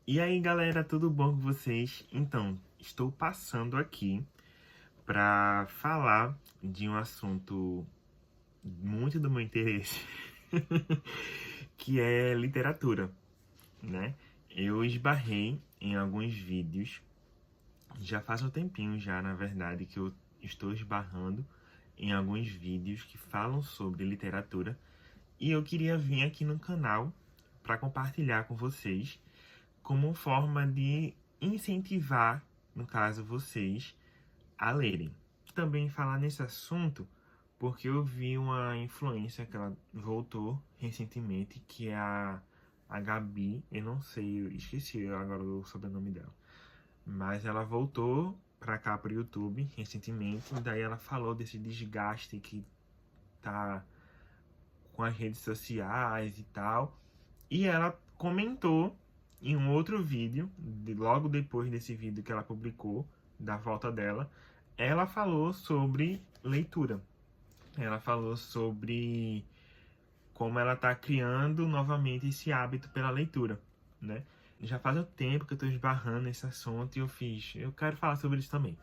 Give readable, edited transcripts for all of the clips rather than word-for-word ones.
E aí, galera, tudo bom com vocês? Então, estou passando aqui para falar de um assunto muito do meu interesse, que é literatura, né? Eu esbarrei em alguns vídeos, já faz um tempinho já, na verdade, que eu estou esbarrando em alguns vídeos que falam sobre literatura, e eu queria vir aqui no canal para compartilhar com vocês como forma de incentivar, no caso vocês, a lerem. Também falar nesse assunto porque eu vi uma influência que ela voltou recentemente, que é a Gabi, eu não sei, eu esqueci agora o sobrenome dela, mas ela voltou pra cá pro YouTube recentemente, e daí ela falou desse desgaste que tá com as redes sociais e tal, e ela comentou em um outro vídeo, logo depois desse vídeo que ela publicou, da volta dela, ela falou sobre leitura. Ela falou sobre como ela está criando novamente esse hábito pela leitura, né? Já faz um tempo que eu estou esbarrando nesse assunto e eu quero falar sobre isso também.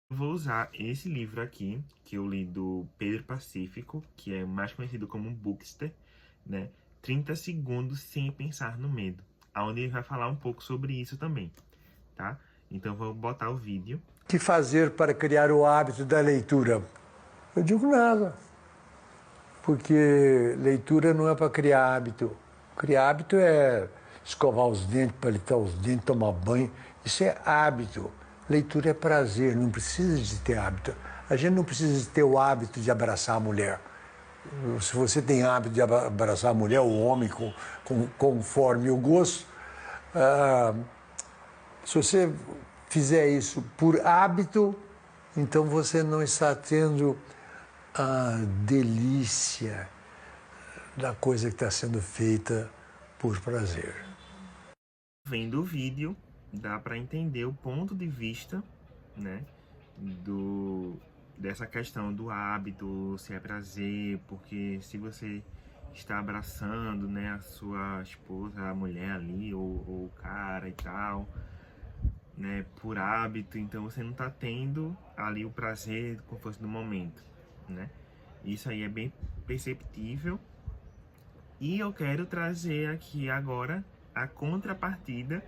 Eu vou usar esse livro aqui, que eu li do Pedro Pacífico, que é mais conhecido como Bookster, né? 30 segundos sem pensar no medo, onde ele vai falar um pouco sobre isso também, tá? Então vou botar o vídeo. O que fazer para criar o hábito da leitura? Eu digo nada, porque leitura não é para criar hábito. Criar hábito é escovar os dentes, palitar os dentes, tomar banho. Isso é hábito. Leitura é prazer, não precisa de ter hábito. A gente não precisa de ter o hábito de abraçar a mulher. Se você tem hábito de abraçar a mulher, o homem, conforme o gosto, ah, se você fizer isso por hábito, então você não está tendo a delícia da coisa que está sendo feita por prazer. Vendo o vídeo, dá para entender o ponto de vista, né, dessa questão do hábito, se é prazer, porque se você está abraçando, né, a sua esposa, a mulher ali, ou o cara e tal, né, por hábito, então você não está tendo ali o prazer como fosse no momento, né? Isso aí é bem perceptível. E eu quero trazer aqui agora a contrapartida,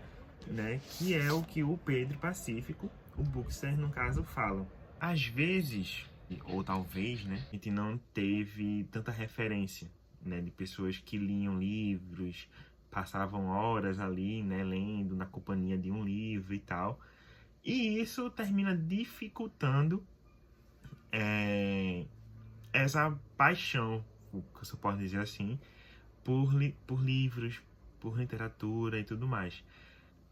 né, que é o que o Pedro Pacífico, o Bookster no caso, falam. Às vezes, ou talvez, né, a gente não teve tanta referência, né, de pessoas que liam livros, passavam horas ali, né, lendo na companhia de um livro e tal. E isso termina dificultando essa paixão, que eu posso dizer assim, por livros, por literatura e tudo mais.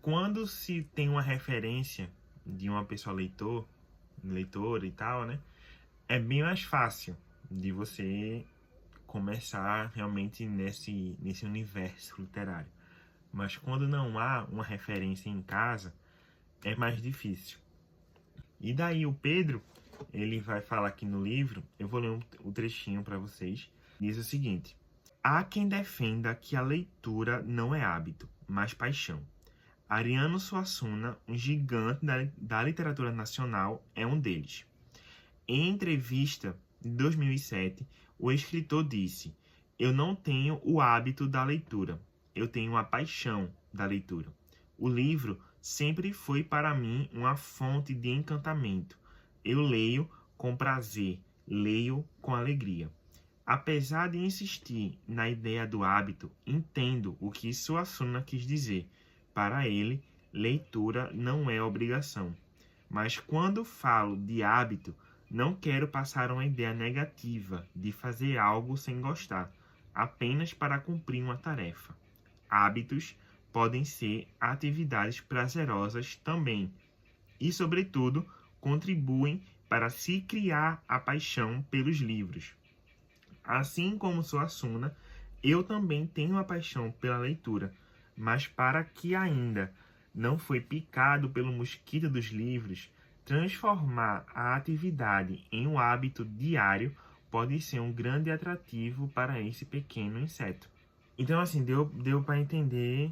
Quando se tem uma referência de uma pessoa leitora e tal, né? É bem mais fácil de você começar realmente nesse universo literário. Mas quando não há uma referência em casa, é mais difícil. E daí o Pedro, ele vai falar aqui no livro, eu vou ler um trechinho para vocês, diz o seguinte: há quem defenda que a leitura não é hábito, mas paixão. Ariano Suassuna, um gigante da literatura nacional, é um deles. Em entrevista de 2007, o escritor disse: eu não tenho o hábito da leitura, eu tenho a paixão da leitura. O livro sempre foi para mim uma fonte de encantamento. Eu leio com prazer, leio com alegria. Apesar de insistir na ideia do hábito, entendo o que Suassuna quis dizer. Para ele, leitura não é obrigação. Mas quando falo de hábito, não quero passar uma ideia negativa de fazer algo sem gostar, apenas para cumprir uma tarefa. Hábitos podem ser atividades prazerosas também e, sobretudo, contribuem para se criar a paixão pelos livros. Assim como Suassuna, eu também tenho a paixão pela leitura, mas para que ainda não foi picado pelo mosquito dos livros, transformar a atividade em um hábito diário pode ser um grande atrativo para esse pequeno inseto. Então, assim, deu para entender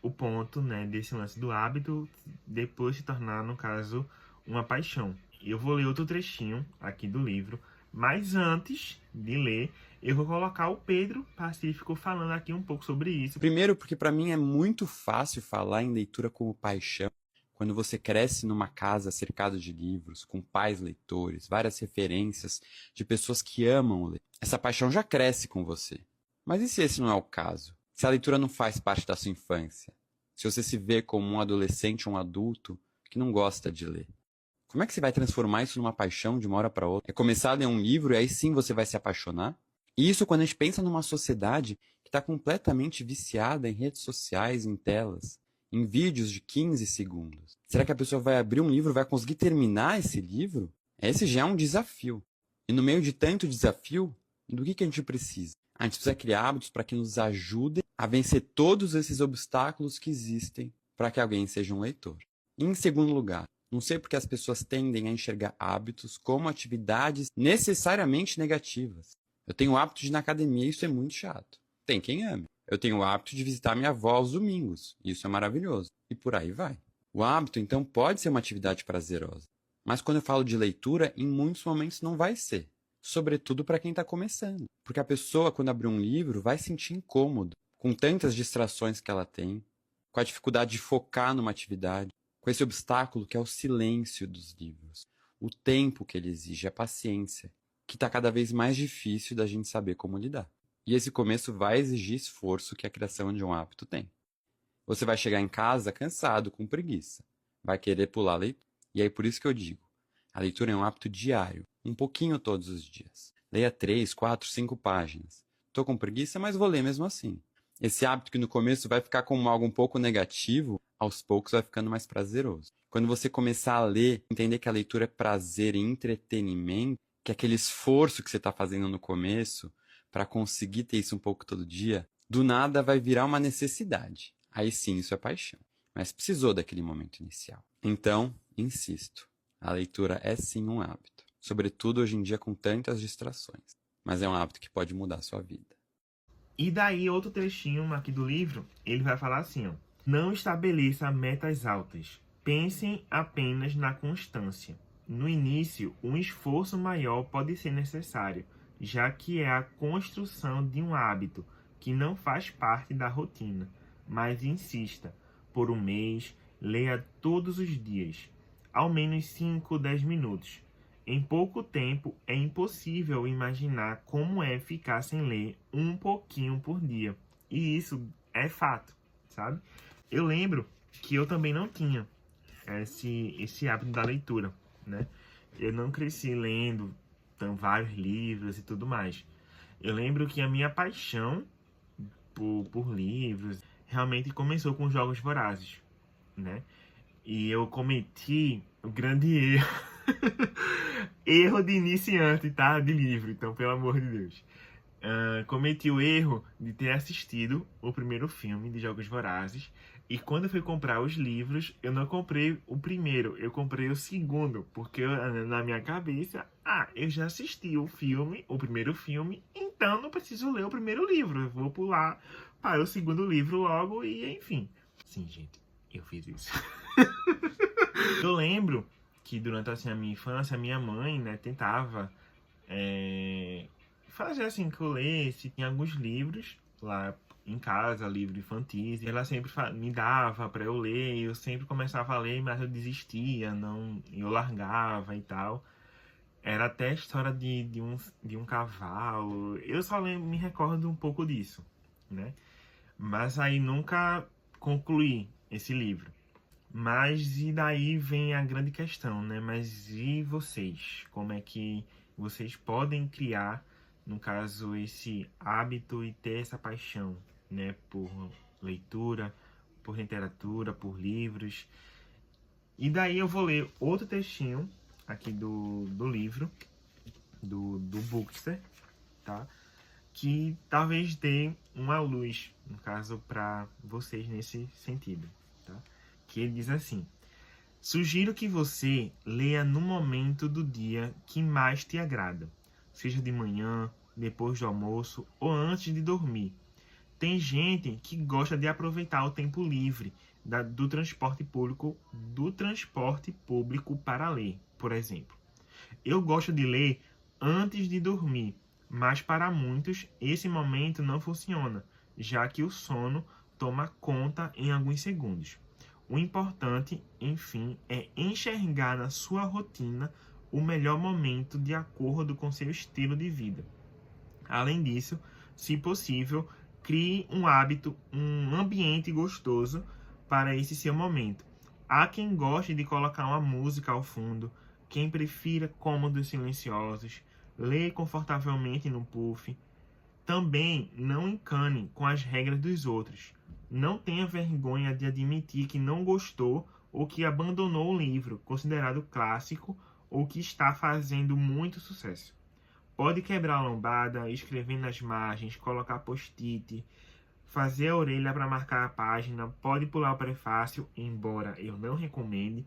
o ponto, né, desse lance do hábito depois se tornar, no caso, uma paixão. Eu vou ler outro trechinho aqui do livro, mas antes de ler, eu vou colocar o Pedro Pacífico falando aqui um pouco sobre isso. Primeiro, porque para mim é muito fácil falar em leitura como paixão quando você cresce numa casa cercado de livros, com pais leitores, várias referências de pessoas que amam ler. Essa paixão já cresce com você. Mas e se esse não é o caso? Se a leitura não faz parte da sua infância? Se você se vê como um adolescente ou um adulto que não gosta de ler? Como é que você vai transformar isso numa paixão de uma hora para outra? É começar a ler um livro e aí sim você vai se apaixonar? E isso quando a gente pensa numa sociedade que está completamente viciada em redes sociais, em telas, em vídeos de 15 segundos. Será que a pessoa vai abrir um livro e vai conseguir terminar esse livro? Esse já é um desafio. E no meio de tanto desafio, do que a gente precisa? A gente precisa criar hábitos para que nos ajudem a vencer todos esses obstáculos que existem para que alguém seja um leitor. E em segundo lugar, não sei porque as pessoas tendem a enxergar hábitos como atividades necessariamente negativas. Eu tenho o hábito de ir na academia e isso é muito chato. Tem quem ame. Eu tenho o hábito de visitar minha avó aos domingos. Isso é maravilhoso. E por aí vai. O hábito, então, pode ser uma atividade prazerosa. Mas quando eu falo de leitura, em muitos momentos não vai ser. Sobretudo para quem está começando. Porque a pessoa, quando abrir um livro, vai se sentir incômodo. Com tantas distrações que ela tem. Com a dificuldade de focar numa atividade. Com esse obstáculo que é o silêncio dos livros. O tempo que ele exige, a paciência. Que está cada vez mais difícil da gente saber como lidar. E esse começo vai exigir esforço que a criação de um hábito tem. Você vai chegar em casa cansado, com preguiça. Vai querer pular a leitura. E aí por isso que eu digo, a leitura é um hábito diário, um pouquinho todos os dias. Leia 3, 4, 5 páginas. Tô com preguiça, mas vou ler mesmo assim. Esse hábito que no começo vai ficar como algo um pouco negativo, aos poucos vai ficando mais prazeroso. Quando você começar a ler, entender que a leitura é prazer e entretenimento, que aquele esforço que você está fazendo no começo para conseguir ter isso um pouco todo dia, do nada vai virar uma necessidade. Aí sim, isso é paixão. Mas precisou daquele momento inicial. Então, insisto, a leitura é sim um hábito. Sobretudo hoje em dia com tantas distrações. Mas é um hábito que pode mudar a sua vida. E daí, outro trechinho aqui do livro, ele vai falar assim, ó. Não estabeleça metas altas. Pensem apenas na constância. No início, um esforço maior pode ser necessário, já que é a construção de um hábito que não faz parte da rotina. Mas insista, por um mês, leia todos os dias, ao menos 5, 10 minutos. Em pouco tempo, é impossível imaginar como é ficar sem ler um pouquinho por dia. E isso é fato, sabe? Eu lembro que eu também não tinha esse hábito da leitura, né? Eu não cresci lendo vários livros e tudo mais. Eu lembro que a minha paixão por livros realmente começou com Jogos Vorazes, né? E eu cometi o grande erro. Erro de iniciante, tá? De livro, então, pelo amor de Deus. Cometi o erro de ter assistido o primeiro filme de Jogos Vorazes. E quando eu fui comprar os livros, eu não comprei o primeiro, eu comprei o segundo. Porque na minha cabeça, eu já assisti o filme, o primeiro filme, então não preciso ler o primeiro livro. Eu vou pular para o segundo livro logo e enfim. Sim, gente, eu fiz isso. Eu lembro que durante assim, a minha infância, a minha mãe, né, tentava fazer assim que eu lesse. Tinha alguns livros lá em casa, livros infantis, e ela sempre me dava para eu ler, e eu sempre começava a ler, mas eu desistia, não, eu largava e tal. Era até a história de um cavalo. Eu só me recordo um pouco disso, né? Mas aí nunca concluí esse livro. Mas e daí vem a grande questão, né? Mas e vocês? Como é que vocês podem criar, no caso, esse hábito e ter essa paixão, né? Por leitura, por literatura, por livros. E daí eu vou ler outro textinho aqui do livro, do Bookster, tá? Que talvez dê uma luz, no caso, para vocês nesse sentido, tá? Que ele diz assim: sugiro que você leia no momento do dia que mais te agrada, seja de manhã, depois do almoço ou antes de dormir. Tem gente que gosta de aproveitar o tempo livre do transporte público para ler, por exemplo. Eu gosto de ler antes de dormir, mas para muitos esse momento não funciona, já que o sono toma conta em alguns segundos. O importante, enfim, é enxergar na sua rotina o melhor momento de acordo com seu estilo de vida. Além disso, se possível, crie um hábito, um ambiente gostoso para esse seu momento. Há quem goste de colocar uma música ao fundo, quem prefira cômodos silenciosos, ler confortavelmente no puff. Também não encane com as regras dos outros. Não tenha vergonha de admitir que não gostou ou que abandonou o livro, considerado clássico ou que está fazendo muito sucesso. Pode quebrar a lombada, escrever nas margens, colocar post-it, fazer a orelha para marcar a página, pode pular o prefácio, embora eu não recomende,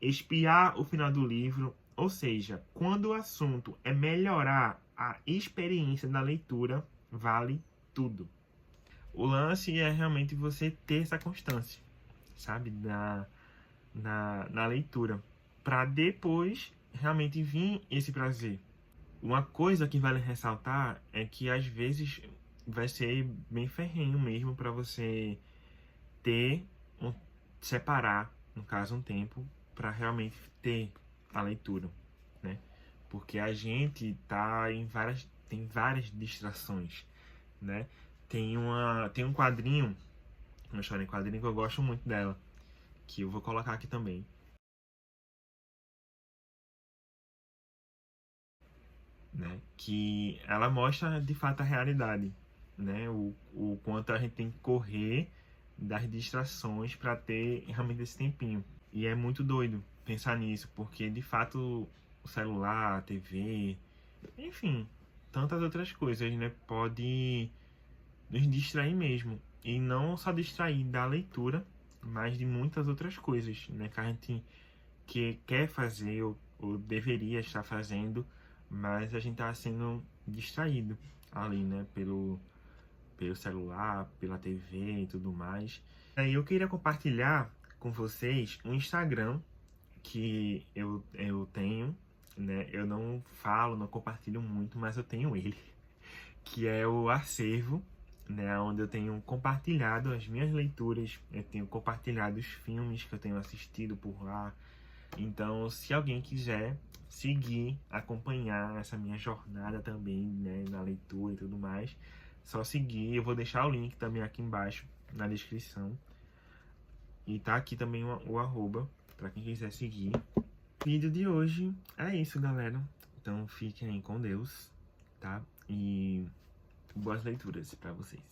espiar o final do livro, ou seja, quando o assunto é melhorar a experiência da leitura, vale tudo. O lance é realmente você ter essa constância, sabe, na leitura, para depois realmente vir esse prazer. Uma coisa que vale ressaltar é que às vezes vai ser bem ferrenho mesmo para você separar, no caso, um tempo para realmente ter a leitura, né? Porque a gente tem várias distrações, né? Tem um quadrinho, uma história em quadrinho que eu gosto muito dela, que eu vou colocar aqui também. Né? Que ela mostra de fato a realidade, né? O quanto a gente tem que correr das distrações para ter realmente esse tempinho. E é muito doido pensar nisso, porque de fato o celular, a TV, enfim, tantas outras coisas, né? Pode nos distrair mesmo. E não só distrair da leitura, mas de muitas outras coisas, né? Que a gente quer fazer ou deveria estar fazendo, mas a gente tá sendo distraído ali, né? Pelo celular, pela TV e tudo mais. Aí eu queria compartilhar com vocês um Instagram que eu tenho, né? Eu não falo, não compartilho muito, mas eu tenho ele, que é o Acervo, né? Onde eu tenho compartilhado as minhas leituras, eu tenho compartilhado os filmes que eu tenho assistido por lá. Então, se alguém quiser seguir, acompanhar essa minha jornada também, né, na leitura e tudo mais, só seguir. Eu vou deixar o link também aqui embaixo na descrição. E tá aqui também o arroba, para quem quiser seguir. O vídeo de hoje é isso, galera. Então, fiquem aí com Deus, tá? E boas leituras para vocês.